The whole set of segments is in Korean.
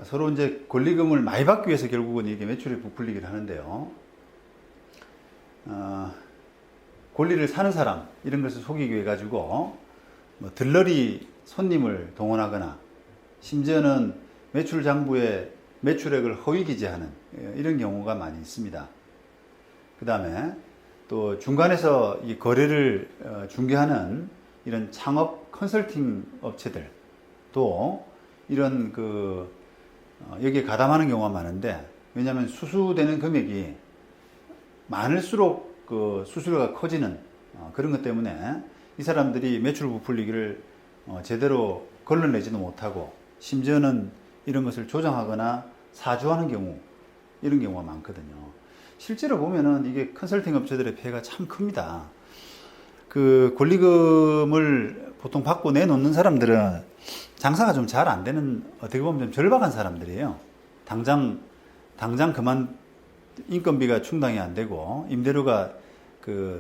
서로 이제 권리금을 많이 받기 위해서 결국은 이게 매출이 부풀리기를 하는데요. 권리를 사는 사람, 이런 것을 속이기 위해 가지고, 뭐 들러리 손님을 동원하거나, 심지어는 매출 장부에 매출액을 허위 기재하는 이런 경우가 많이 있습니다. 그 다음에 또 중간에서 이 거래를 중개하는 이런 창업 컨설팅 업체들, 또 이런 여기에 가담하는 경우가 많은데, 왜냐하면 수수되는 금액이 많을수록 그 수수료가 커지는 그런 것 때문에 이 사람들이 매출 부풀리기를 제대로 걸러내지도 못하고, 심지어는 이런 것을 조정하거나 사주하는 경우, 이런 경우가 많거든요. 실제로 보면은 이게 컨설팅 업체들의 피해가 참 큽니다. 그 권리금을 보통 받고 내놓는 사람들은 장사가 좀 잘 안 되는, 어떻게 보면 좀 절박한 사람들이에요. 당장 그만 인건비가 충당이 안 되고 임대료가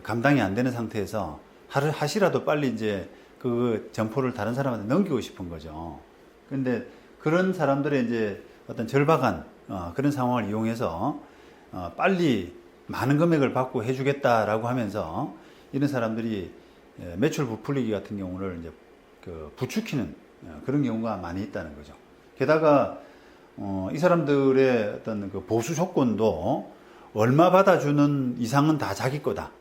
감당이 안 되는 상태에서 하시라도 빨리 이제 그 점포를 다른 사람한테 넘기고 싶은 거죠. 근데 그런 사람들의 이제 어떤 절박한 그런 상황을 이용해서 빨리 많은 금액을 받고 해주겠다라고 하면서 이런 사람들이 매출 부풀리기 같은 경우를 이제 부추기는 그런 경우가 많이 있다는 거죠. 게다가 이 사람들의 어떤 그 보수 조건도 얼마 받아주는 이상은 다 자기 거다.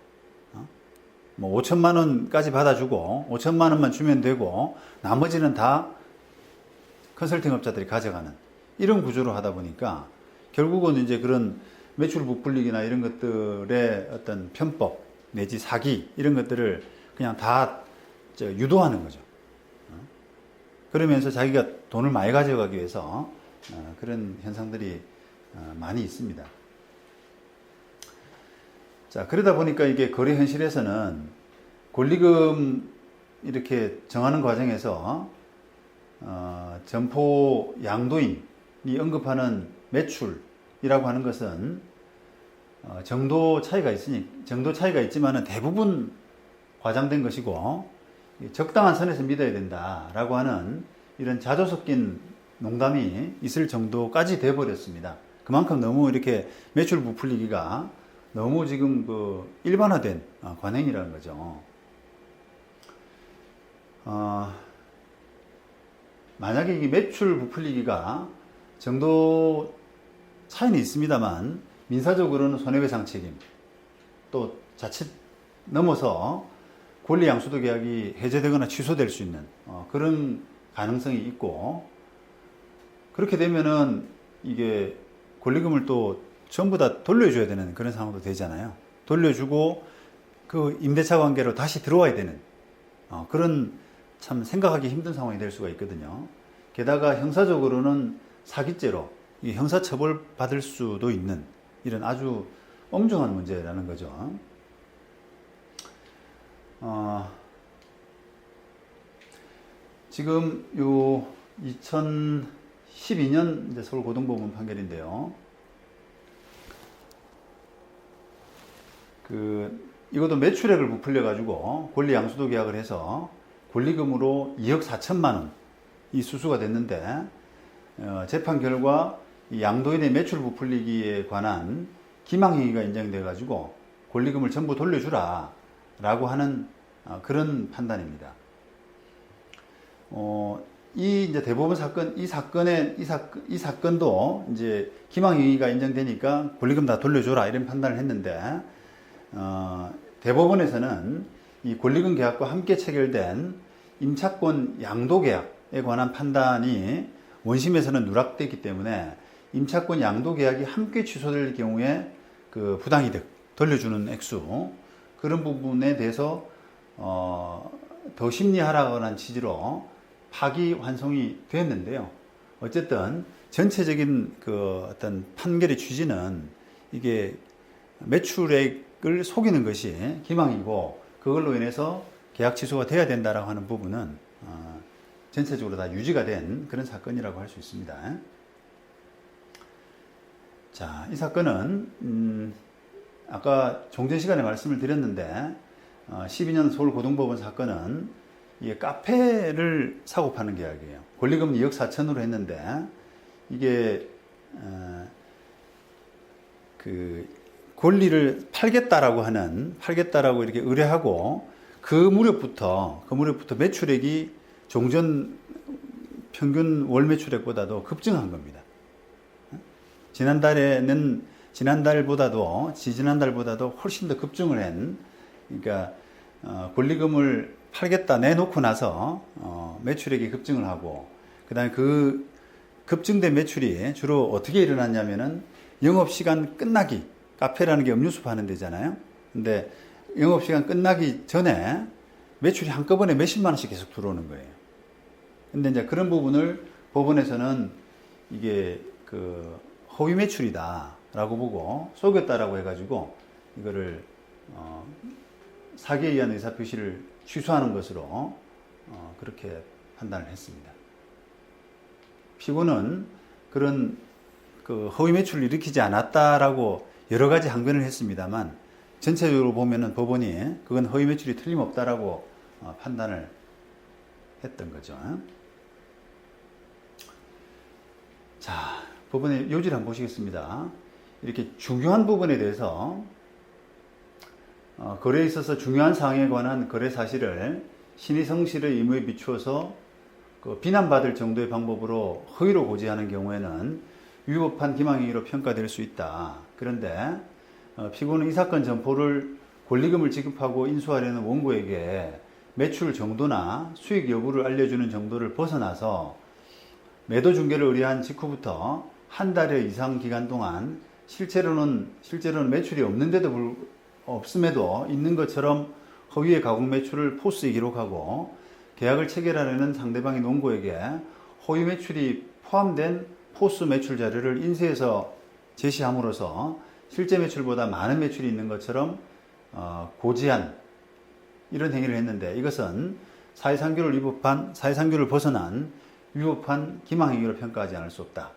뭐 5천만 원까지 받아주고 5천만 원만 주면 되고 나머지는 다 컨설팅 업자들이 가져가는 이런 구조로 하다 보니까 결국은 이제 그런 매출 부풀리기나 이런 것들의 어떤 편법 내지 사기 이런 것들을 그냥 다 유도하는 거죠. 그러면서 자기가 돈을 많이 가져가기 위해서 그런 현상들이 많이 있습니다. 자, 그러다 보니까 이게 거래 현실에서는 권리금 이렇게 정하는 과정에서 점포 양도인이 언급하는 매출이라고 하는 것은 정도 차이가 있지만은 대부분 과장된 것이고 적당한 선에서 믿어야 된다라고 하는 이런 자조 섞인 농담이 있을 정도까지 돼버렸습니다. 그만큼 너무 이렇게 매출 부풀리기가 너무 지금 일반화된 관행이라는 거죠. 만약에 이 매출 부풀리기가 정도 차이는 있습니다만 민사적으로는 손해배상 책임, 또 자칫 넘어서 권리 양수도 계약이 해제되거나 취소될 수 있는 그런 가능성이 있고, 그렇게 되면은 이게 권리금을 또 전부 다 돌려줘야 되는 그런 상황도 되잖아요. 돌려주고 그 임대차 관계로 다시 들어와야 되는 그런 참 생각하기 힘든 상황이 될 수가 있거든요. 게다가 형사적으로는 사기죄로 형사처벌 받을 수도 있는 이런 아주 엄중한 문제라는 거죠. 지금 요 2012년 이제 서울고등법원 판결인데요. 이것도 매출액을 부풀려 가지고 권리 양수도 계약을 해서 권리금으로 2억 4천만 원이 수수가 됐는데, 재판 결과 이 양도인의 매출 부풀리기에 관한 기망행위가 인정돼 가지고 권리금을 전부 돌려주라 라고 하는 그런 판단입니다. 이제 대법원 사건, 이 사건도 이제 기망행위가 인정되니까 권리금 다 돌려줘라 이런 판단을 했는데, 대법원에서는 이 권리금 계약과 함께 체결된 임차권 양도 계약에 관한 판단이 원심에서는 누락됐기 때문에 임차권 양도 계약이 함께 취소될 경우에 그 부당이득 돌려주는 액수, 그런 부분에 대해서 더 심리하라고 하는 취지로 파기환송이 되었는데요. 어쨌든 전체적인 어떤 판결의 취지는 이게 매출액을 속이는 것이 기망이고, 그걸로 인해서 계약 취소가 돼야 된다라고 하는 부분은 전체적으로 다 유지가 된 그런 사건이라고 할 수 있습니다. 자, 이 사건은 아까 종전 시간에 말씀을 드렸는데 12년 서울고등법원 사건은 이게 카페를 사고 파는 계약이에요. 권리금 2억 4천으로 했는데 이게 그 권리를 팔겠다라고 이렇게 의뢰하고 그 무렵부터 매출액이 종전 평균 월 매출액보다도 급증한 겁니다. 지난달보다도 훨씬 더 급증을 그러니까 권리금을 팔겠다 내놓고 나서 매출액이 급증을 하고, 그다음에 그 급증된 매출이 주로 어떻게 일어났냐면은 영업시간 끝나기, 카페라는 게 음료수 파는 데잖아요. 근데 영업시간 끝나기 전에 매출이 한꺼번에 몇십만 원씩 계속 들어오는 거예요. 근데 이제 그런 부분을 법원에서는 이게 그 허위 매출이다라고 보고 속였다라고 해가지고 이거를 사기에 의한 의사표시를 취소하는 것으로 그렇게 판단을 했습니다. 피고는 그런 그 허위 매출을 일으키지 않았다라고 여러 가지 항변을 했습니다만, 전체적으로 보면은 법원이 그건 허위 매출이 틀림없다라고 판단을 했던 거죠. 자, 법원의 요지를 한번 보시겠습니다. 이렇게 중요한 부분에 대해서 거래에 있어서 중요한 사항에 관한 거래 사실을 신의 성실의 의무에 비추어서 그 비난받을 정도의 방법으로 허위로 고지하는 경우에는 위법한 기망행위로 평가될 수 있다. 그런데 피고는 이 사건 점포를 권리금을 지급하고 인수하려는 원고에게 매출 정도나 수익 여부를 알려주는 정도를 벗어나서 매도 중개를 의뢰한 직후부터 한 달여 이상 기간 동안 실제로는 매출이 없음에도 있는 것처럼 허위의 가공 매출을 포스에 기록하고 계약을 체결하려는 상대방인 원고에게 허위 매출이 포함된 포스 매출 자료를 인쇄해서 제시함으로써 실제 매출보다 많은 매출이 있는 것처럼 고지한 이런 행위를 했는데, 이것은 사회상규를 벗어난 위법한 기망행위로 평가하지 않을 수 없다.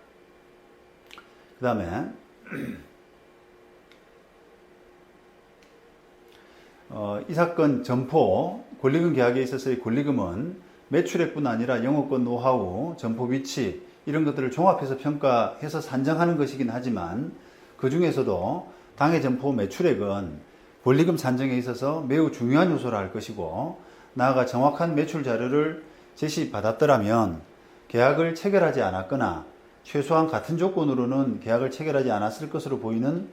그 다음에 이 사건 점포 권리금 계약에 있어서의 권리금은 매출액뿐 아니라 영업권 노하우, 점포 위치 이런 것들을 종합해서 평가해서 산정하는 것이긴 하지만, 그 중에서도 당해 점포 매출액은 권리금 산정에 있어서 매우 중요한 요소라 할 것이고, 나아가 정확한 매출 자료를 제시받았더라면 계약을 체결하지 않았거나 최소한 같은 조건으로는 계약을 체결하지 않았을 것으로 보이는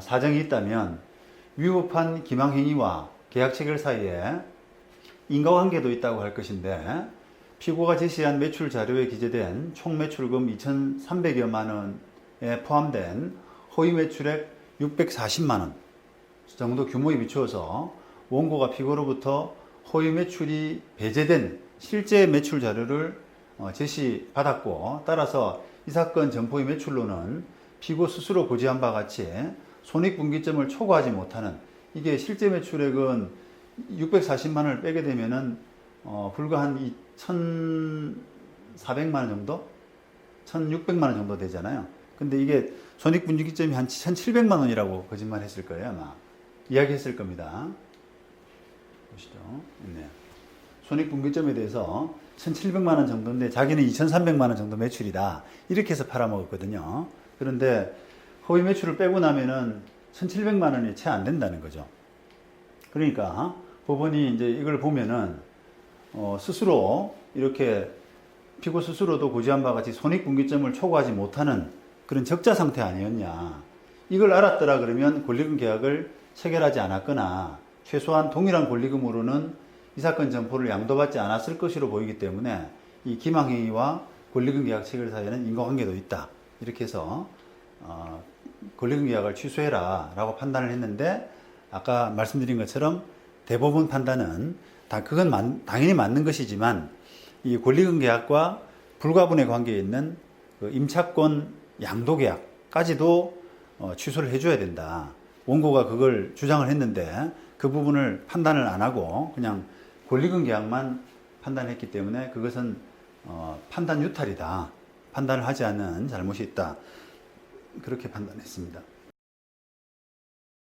사정이 있다면 위법한 기망행위와 계약 체결 사이에 인과관계도 있다고 할 것인데, 피고가 제시한 매출 자료에 기재된 총 매출금 2,300여만 원에 포함된 허위 매출액 640만 원 정도 규모에 비추어서 원고가 피고로부터 허위 매출이 배제된 실제 매출 자료를 제시받았고, 따라서 이 사건 점포의 매출로는 피고 스스로 고지한 바 같이 손익분기점을 초과하지 못하는, 이게 실제 매출액은 640만 원을 빼게 되면은 불과 한 1,400만 원 정도? 1,600만 원 정도 되잖아요. 근데 이게 손익분기점이 한 1,700만 원이라고 거짓말 했을 거예요, 아마. 이야기했을 겁니다. 보시죠. 네. 손익분기점에 대해서 1,700만 원 정도인데 자기는 2,300만 원 정도 매출이다. 이렇게 해서 팔아먹었거든요. 그런데 허위 매출을 빼고 나면은 1,700만 원이 채 안 된다는 거죠. 그러니까 법원이 이제 이걸 보면은 스스로 이렇게 피고 스스로도 고지한 바 같이 손익분기점을 초과하지 못하는 그런 적자 상태 아니었냐. 이걸 알았더라 그러면 권리금 계약을 체결하지 않았거나 최소한 동일한 권리금으로는 이 사건 점포를 양도받지 않았을 것으로 보이기 때문에 이 기망행위와 권리금 계약 체결 사이에는 인과관계도 있다. 이렇게 해서 권리금 계약을 취소해라 라고 판단을 했는데, 아까 말씀드린 것처럼 대법원 판단은 그건 당연히 맞는 것이지만 이 권리금 계약과 불가분의 관계에 있는 그 임차권 양도 계약까지도 취소를 해줘야 된다. 원고가 그걸 주장을 했는데 그 부분을 판단을 안 하고 그냥 권리금 계약만 판단했기 때문에 그것은 판단 유탈이다. 판단을 하지 않은 잘못이 있다. 그렇게 판단했습니다.